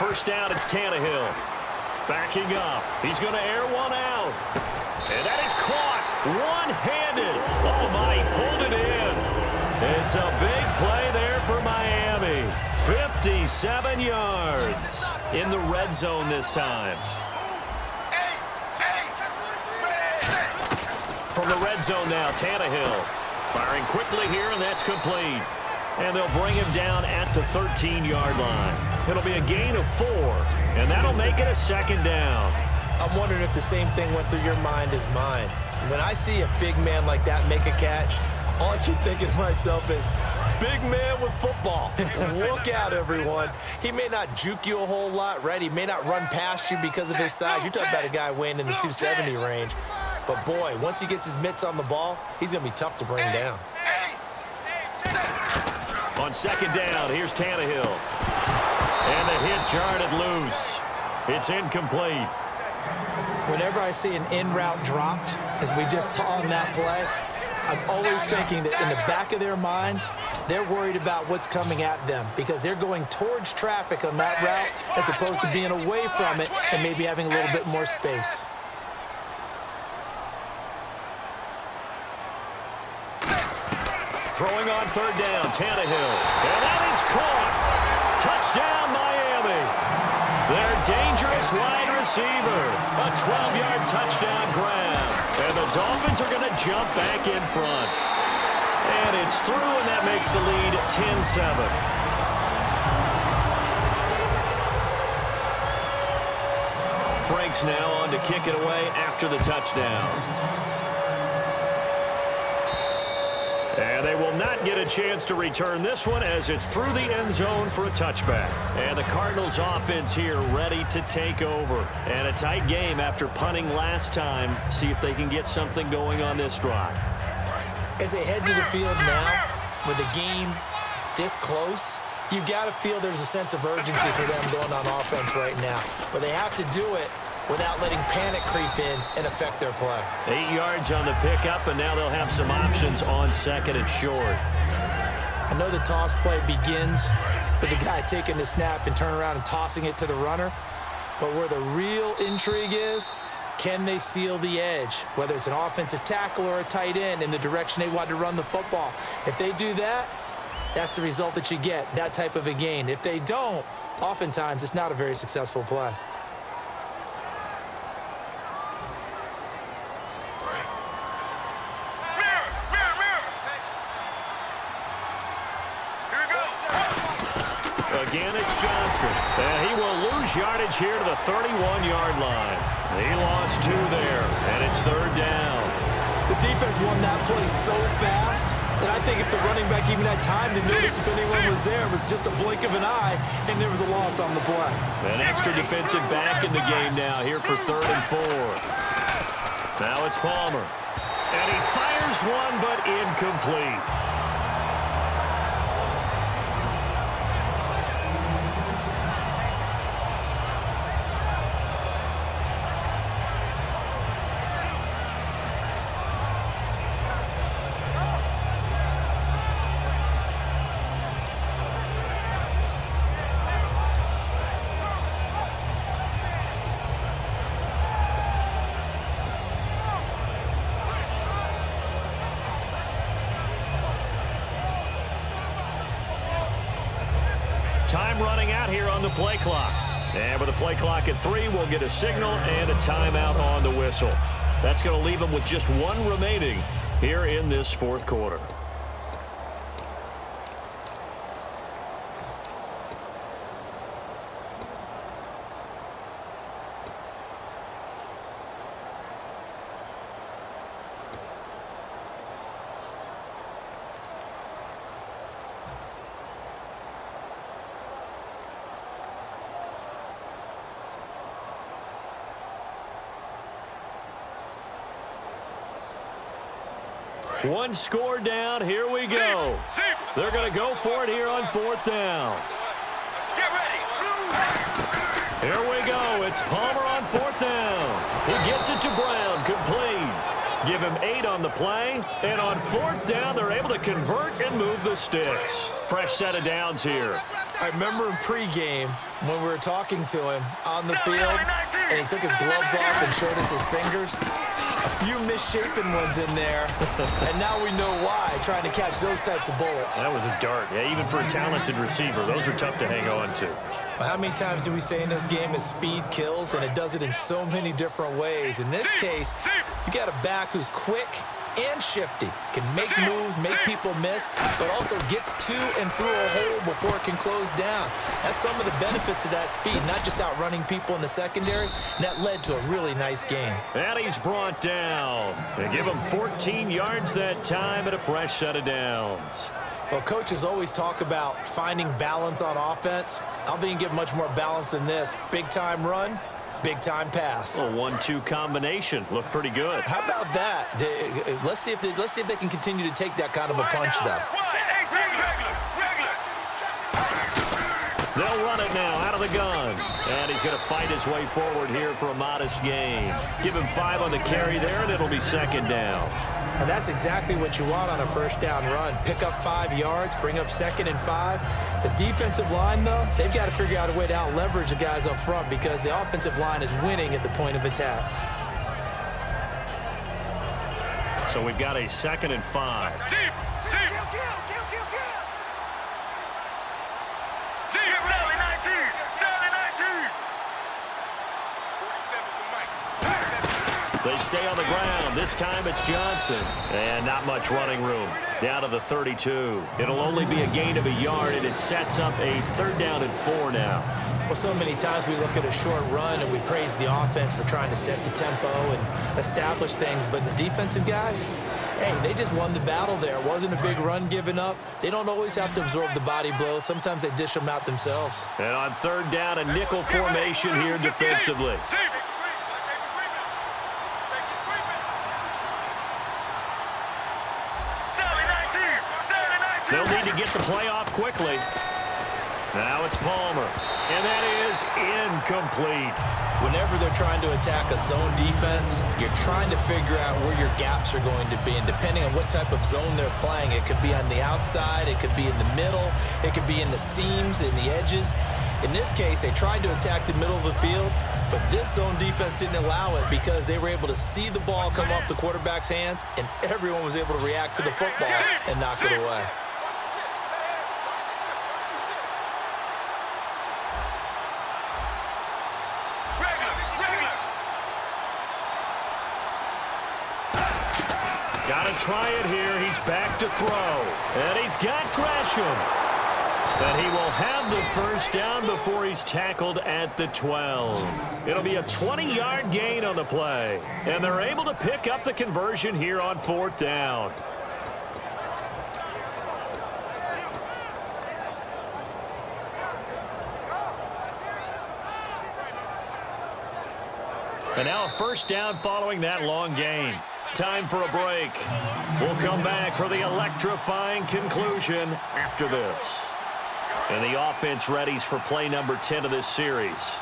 first down, it's Tannehill. Backing up. He's going to air one out. And that is caught one-handed. Oh, my, he pulled it in. It's a big play there for Miami. 57 yards in the red zone this time. From the red zone now, Tannehill. Firing quickly here, and that's complete. And they'll bring him down at the 13-yard line. It'll be a gain of 4, and that'll make it a second down. I'm wondering if the same thing went through your mind as mine. When I see a big man like that make a catch, all I keep thinking to myself is, big man with football. Look out, everyone. He may not juke you a whole lot, right? He may not run past you because of his size. You're talking about a guy weighing in the 270 range. But, boy, once he gets his mitts on the ball, he's going to be tough to bring down. On second down, here's Tannehill. And the hit jarred it loose. It's incomplete. Whenever I see an in route dropped, as we just saw on that play, I'm always thinking that in the back of their mind, they're worried about what's coming at them because they're going towards traffic on that route as opposed to being away from it and maybe having a little bit more space. Throwing on third down, Tannehill. And that is caught. Touchdown, Miami. Their dangerous wide receiver. A 12-yard touchdown grab. And the Dolphins are going to jump back in front. And it's through, and that makes the lead 10-7. Franks now on to kick it away after the touchdown. And they will not get a chance to return this one as it's through the end zone for a touchback. And the Cardinals offense here ready to take over. And a tight game after punting last time. See if they can get something going on this drive. As they head to the field now, with the game this close, you've got to feel there's a sense of urgency for them going on offense right now. But they have to do it without letting panic creep in and affect their play. 8 yards on the pickup, and now they'll have some options on second and short. I know the toss play begins with the guy taking the snap and turn around and tossing it to the runner. But where the real intrigue is, can they seal the edge? Whether it's an offensive tackle or a tight end in the direction they want to run the football. If they do that, that's the result that you get, that type of a gain. If they don't, oftentimes it's not a very successful play. Again, it's Johnson. And he will lose yardage here to the 31-yard line. He lost 2 there, and it's third down. The defense won that play so fast that I think if the running back even had time to notice if anyone was there, it was just a blink of an eye, and there was a loss on the play. An extra defensive back in the game now here for third and 4. Now it's Palmer. And he fires one, but incomplete. Time running out here on the play clock. And with the play clock at 3, we'll get a signal and a timeout on the whistle. That's going to leave them with just 1 remaining here in this fourth quarter. One score down. Here we go. They're going to go for it here on fourth down. Get ready. Here we go. It's Palmer on fourth down. He gets it to Brown. Complete. Give him 8 on the play, and on 4th down, they're able to convert and move the sticks. Fresh set of downs here. I remember in pregame when we were talking to him on the field, and he took his gloves off and showed us his fingers. A few misshapen ones in there, and now we know why, trying to catch those types of bullets. That was a dart. Yeah, even for a talented receiver, those are tough to hang on to. Well, how many times do we say in this game is speed kills, and it does it in so many different ways. In this case, you got a back who's quick and shifty, can make moves, make people miss, but also gets to and through a hole before it can close down. That's some of the benefits of that speed, not just outrunning people in the secondary. And that led to a really nice game. And he's brought down. They give him 14 yards that time and a fresh set of downs. Well, coaches always talk about finding balance on offense. I don't think you can get much more balance than this. Big-time run, big-time pass. A 1-2 combination. Looked pretty good. How about that? Let's see if they can continue to take that kind of a punch, though. They'll run it now out of the gun. And he's going to fight his way forward here for a modest gain. Give him 5 on the carry there, and it'll be 2nd down. And that's exactly what you want on a first down run. Pick up 5 yards, bring up 2nd and 5. The defensive line, though, they've got to figure out a way to out-leverage the guys up front because the offensive line is winning at the point of attack. So we've got a 2nd and 5. They stay on the ground. This time it's Johnson. And not much running room. Down to the 32. It'll only be a gain of a yard, and it sets up a 3rd down and 4 now. Well, so many times we look at a short run and we praise the offense for trying to set the tempo and establish things. But the defensive guys, hey, they just won the battle there. It wasn't a big run given up. They don't always have to absorb the body blows. Sometimes they dish them out themselves. And on 3rd down, a nickel formation here defensively. They'll need to get the play off quickly. Now it's Palmer. And that is incomplete. Whenever they're trying to attack a zone defense, you're trying to figure out where your gaps are going to be. And depending on what type of zone they're playing, it could be on the outside, it could be in the middle, it could be in the seams, in the edges. In this case, they tried to attack the middle of the field, but this zone defense didn't allow it because they were able to see the ball come off the quarterback's hands, and everyone was able to react to the football and knock it away. Got to try it here. He's back to throw. And he's got Gresham. And he will have the 1st down before he's tackled at the 12. It'll be a 20-yard gain on the play. And they're able to pick up the conversion here on 4th down. And now a 1st down following that long gain. Time for a break. We'll come back for the electrifying conclusion after this. And the offense readies for play number 10 of this series.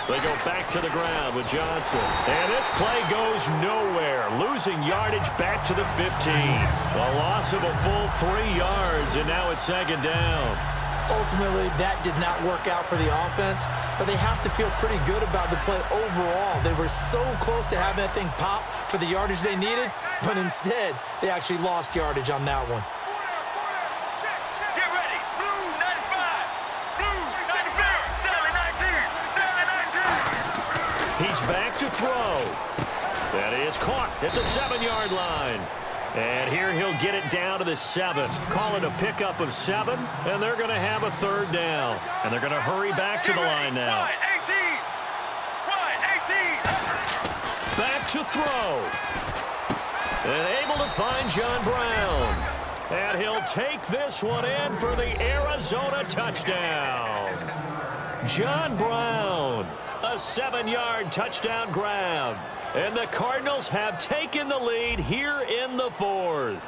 They go back to the ground with Johnson. And this play goes nowhere. Losing yardage back to the 15. A loss of a full 3 yards, and now it's 2nd down. Ultimately, that did not work out for the offense, but they have to feel pretty good about the play overall. They were so close to having that thing pop for the yardage they needed, but instead, they actually lost yardage on that one. Get ready. Blue 95. Blue 95. 7-19. 7-19. He's back to throw. That is caught at the 7-yard line. And here he'll get it down to the 7. Call it a pickup of 7, and they're going to have a 3rd down. And they're going to hurry back to the line now. Back to throw. And able to find John Brown. And he'll take this one in for the Arizona touchdown. John Brown, a 7-yard touchdown grab. And the Cardinals have taken the lead here in the 4th.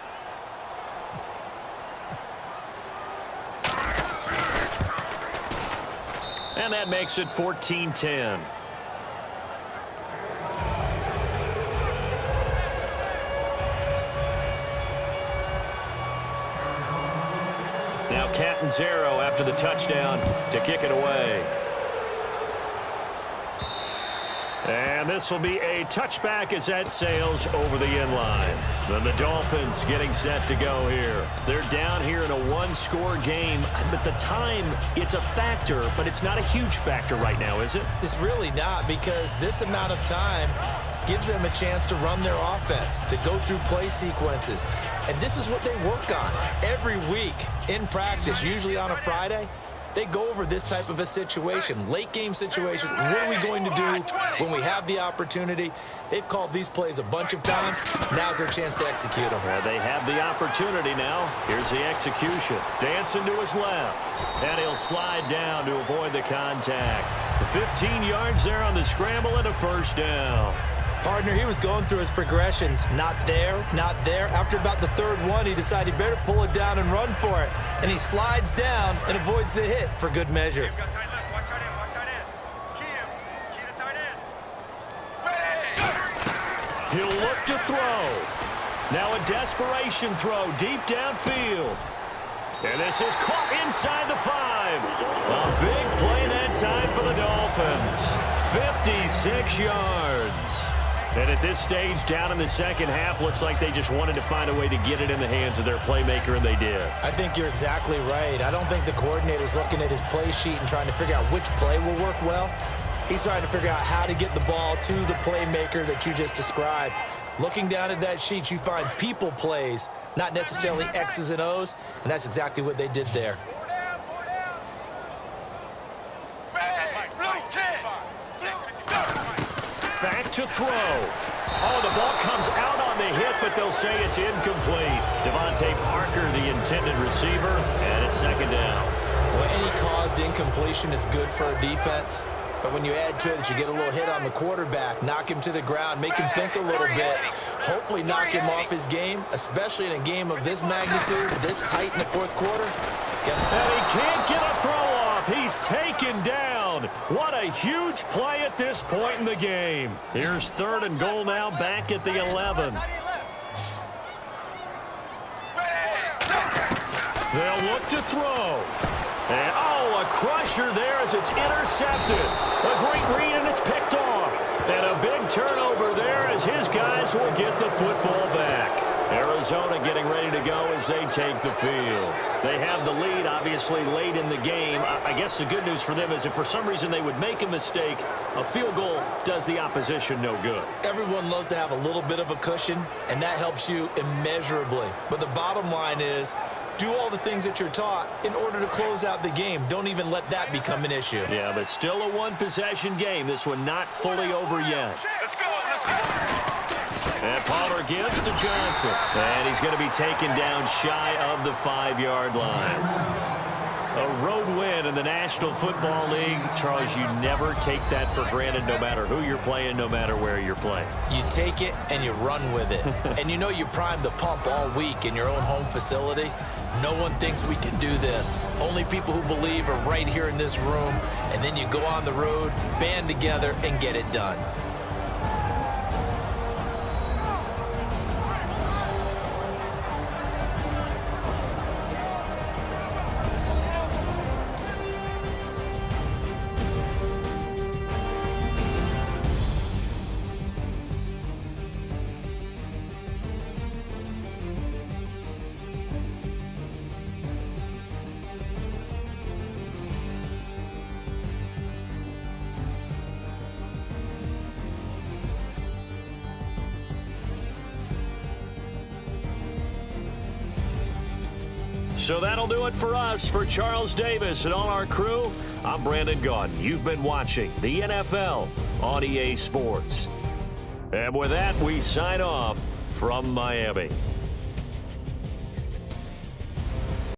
And that makes it 14-10. Now Catanzaro after the touchdown to kick it away. And this will be a touchback as that sails over the end line. Then the Dolphins getting set to go here. They're down here in a one-score game. But the time, it's a factor, but it's not a huge factor right now, is it? It's really not, because this amount of time gives them a chance to run their offense, to go through play sequences. And this is what they work on every week in practice, usually on a Friday. They go over this type of a situation, late game situation. What are we going to do when we have the opportunity? They've called these plays a bunch of times. Now's their chance to execute them. They have the opportunity now. Here's the execution. Dancing to his left. And he'll slide down to avoid the contact. 15 yards there on the scramble and a first down. Partner, he was going through his progressions. Not there, not there. After about the third one, he decided he better pull it down and run for it. And he slides down and avoids the hit for good measure. He'll look to throw. Now a desperation throw deep downfield. And this is caught inside the 5. A big play that time for the Dolphins. 56 yards. And at this stage, down in the second half, looks like they just wanted to find a way to get it in the hands of their playmaker, and they did. I think you're exactly right. I don't think the coordinator's looking at his play sheet and trying to figure out which play will work well. He's trying to figure out how to get the ball to the playmaker that you just described. Looking down at that sheet, you find people plays, not necessarily X's and O's, and that's exactly what they did there. Back to throw. Oh, the ball comes out on the hit, but they'll say it's incomplete. Devontae Parker, the intended receiver, and it's second down. Well, any caused incompletion is good for a defense, but when you add to it that you get a little hit on the quarterback, knock him to the ground, make him think a little bit, hopefully knock him off his game, especially in a game of this magnitude, this tight in the fourth quarter. And he can't get a throw off. He's taken down. What a huge play at this point in the game. Here's 3rd and goal now, back at the 11. They'll look to throw. And, oh, a crusher there as it's intercepted. A great read, and it's picked off. And a big turnover there as his guys will get the football back. Arizona getting ready to go as they take the field. They have the lead, obviously, late in the game. I guess the good news for them is if for some reason they would make a mistake, a field goal does the opposition no good. Everyone loves to have a little bit of a cushion, and that helps you immeasurably. But the bottom line is, do all the things that you're taught in order to close out the game. Don't even let that become an issue. Yeah, but still a one-possession game. This one not fully over yet. Let's go, let's go. And Pollard gives to Johnson. And he's going to be taken down shy of the 5-yard line. A road win in the National Football League. Charles, you never take that for granted no matter who you're playing, no matter where you're playing. You take it and you run with it. And you know you primed the pump all week in your own home facility. No one thinks we can do this. Only people who believe are right here in this room. And then you go on the road, band together, and get it done. So that'll do it for us. For Charles Davis and all our crew, I'm Brandon Gaudin. You've been watching the NFL on EA Sports. And with that, we sign off from Miami.